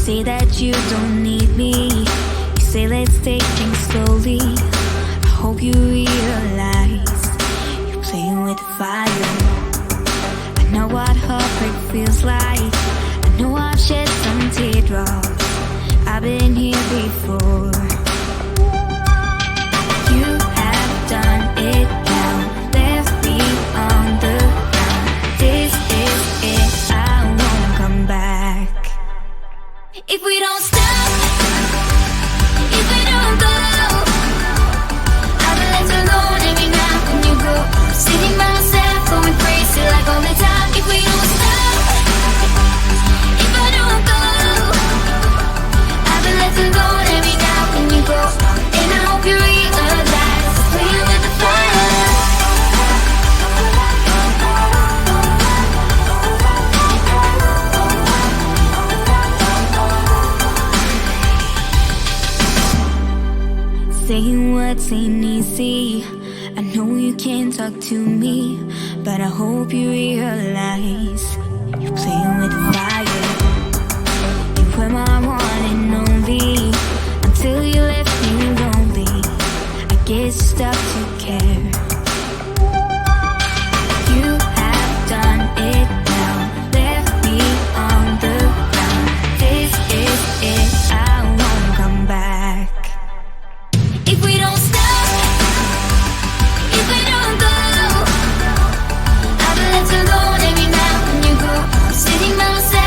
say that you don't need me. You say let's take things slowly. I hope you realize you're playing with fire. I know what heartbreak feels like. I know I've shed some teardrops. I've been here before. You have done it now, left me on the ground. This is it, I won't come back. If we don't stop, if we don't go, I'll be left alone every night when you go. Sitting by myself, going crazy like all the time. If we don't stop, if I don't go, I'll be left alone every night when you go. And I hope you realize, playing with the fire. Saying words ain't easy. I know you can't talk to me, but I hope you realize you're playing with fire. You were my one and only until you left me lonely. I guess you stopped to care. You have done it now, left me on the ground. This is it, I won't come back. If we don't stop, if we don't go, I'll be left alone every night when you go. Sitting by myself.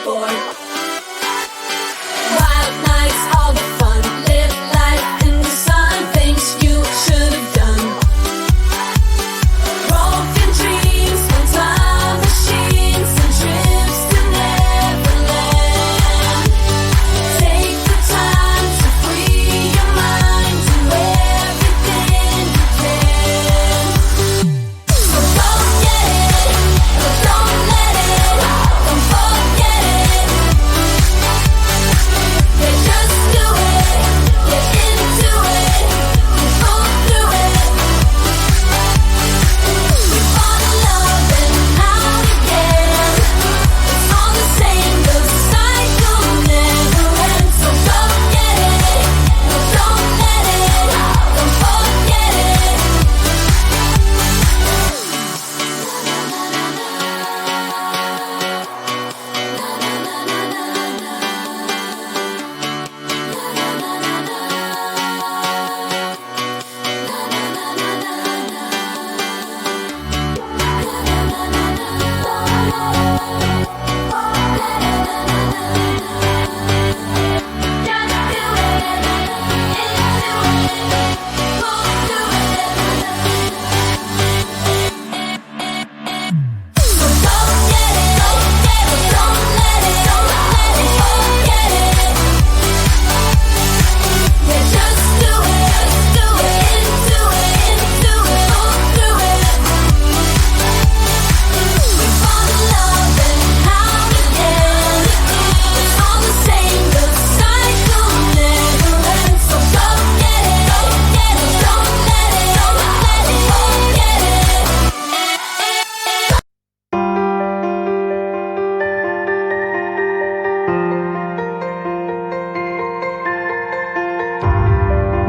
bored. Wild nights, all the fun. Live life in the sun. Things you should have done. Broken dreams, time machines, and trips to Neverland. Take the time to free your mind. Do everything you can. So go get it, but don't let it. Don't forget it. Yeah, just do it. Get into it. You go through it. We fall in love and out again. It's all the same, the cycle never ends. So go get it, but don't let it. Don't forget it.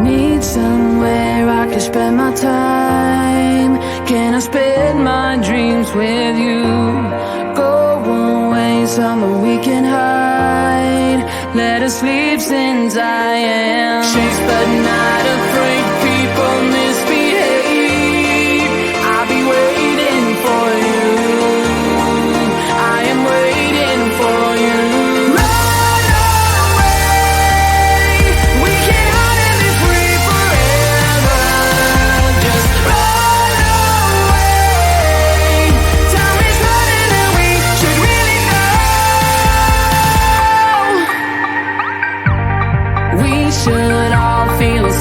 Need somewhere I can spend my time. Can I spend my dreams with you? Go away somewhere we can hide. Let us leave since I am chased but not afraid. People misbehave. I'll be waiting for you. I am waiting for you. Run away. We can hide and be free forever. Just run away. Time is running and we should really know. We should all feel the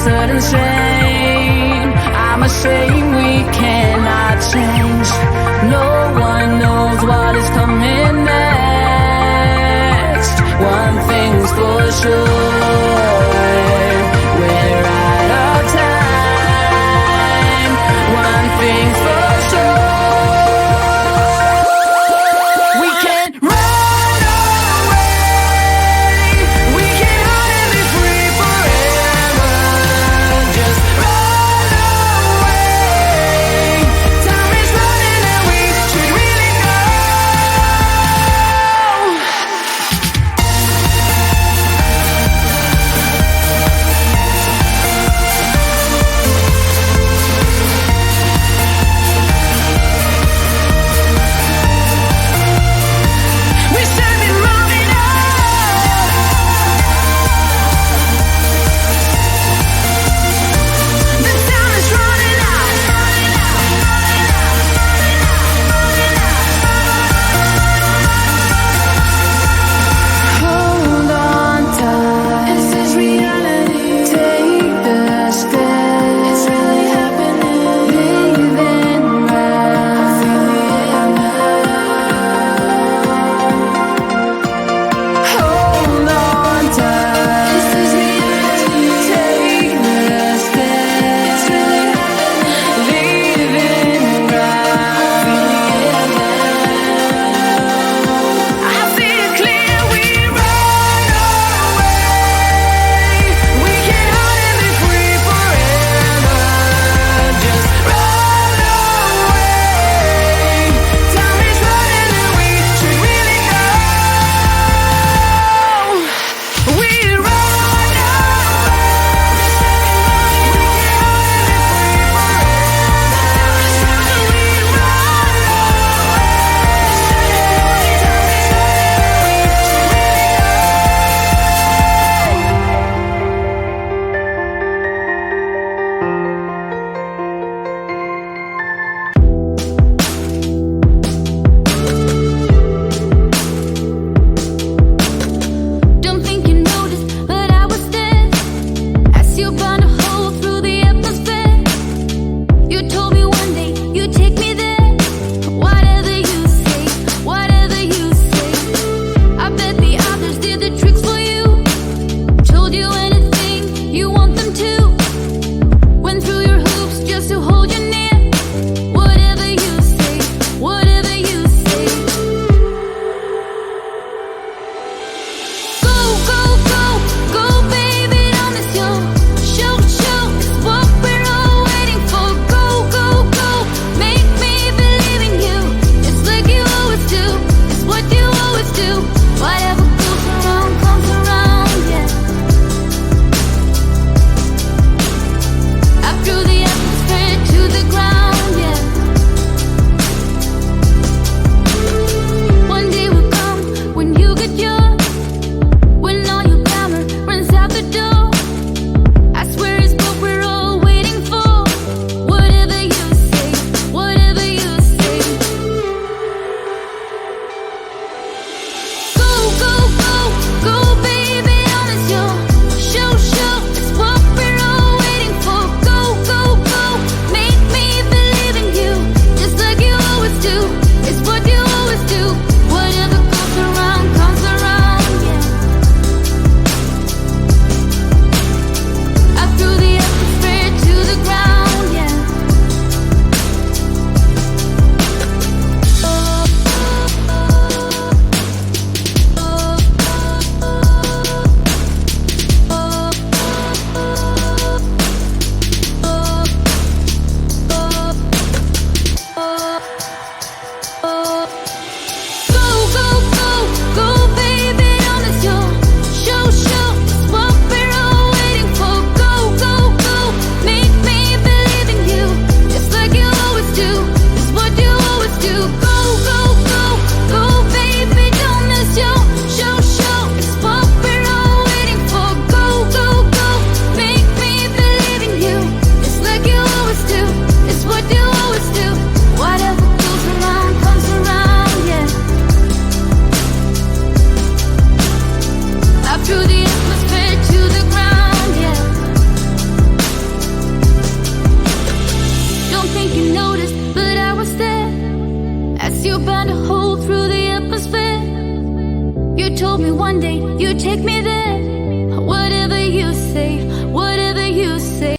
told me one day you'd take me there. Whatever you say, whatever you say.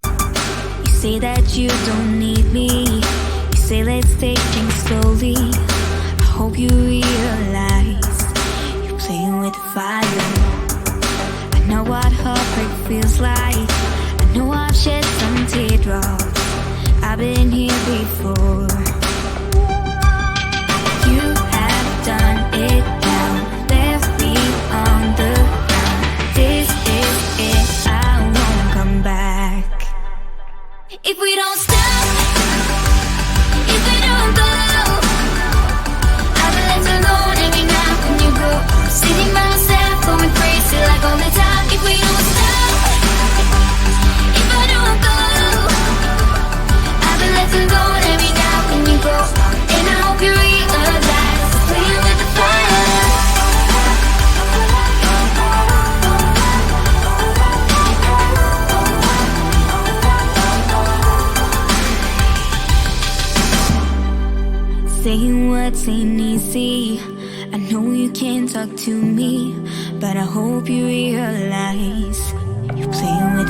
You say that you don't need me. You say let's take things slowly. I hope you realize you're playing with fire. I know what heartbreak feels like. I know I've shed some teardrops. I've been here before. You have done it now, left me on the ground. This is it, I won't come back. If we don't stop, if we don't go, I'll be left alone every night when you go. Sitting by myself, going crazy like all the time. If we don't stop, if I don't go, I'll be left alone every night when you go. And I hope you realize, playing with the fire. Saying words ain't easy. I know you can't talk to me, but I hope you realize you're playing with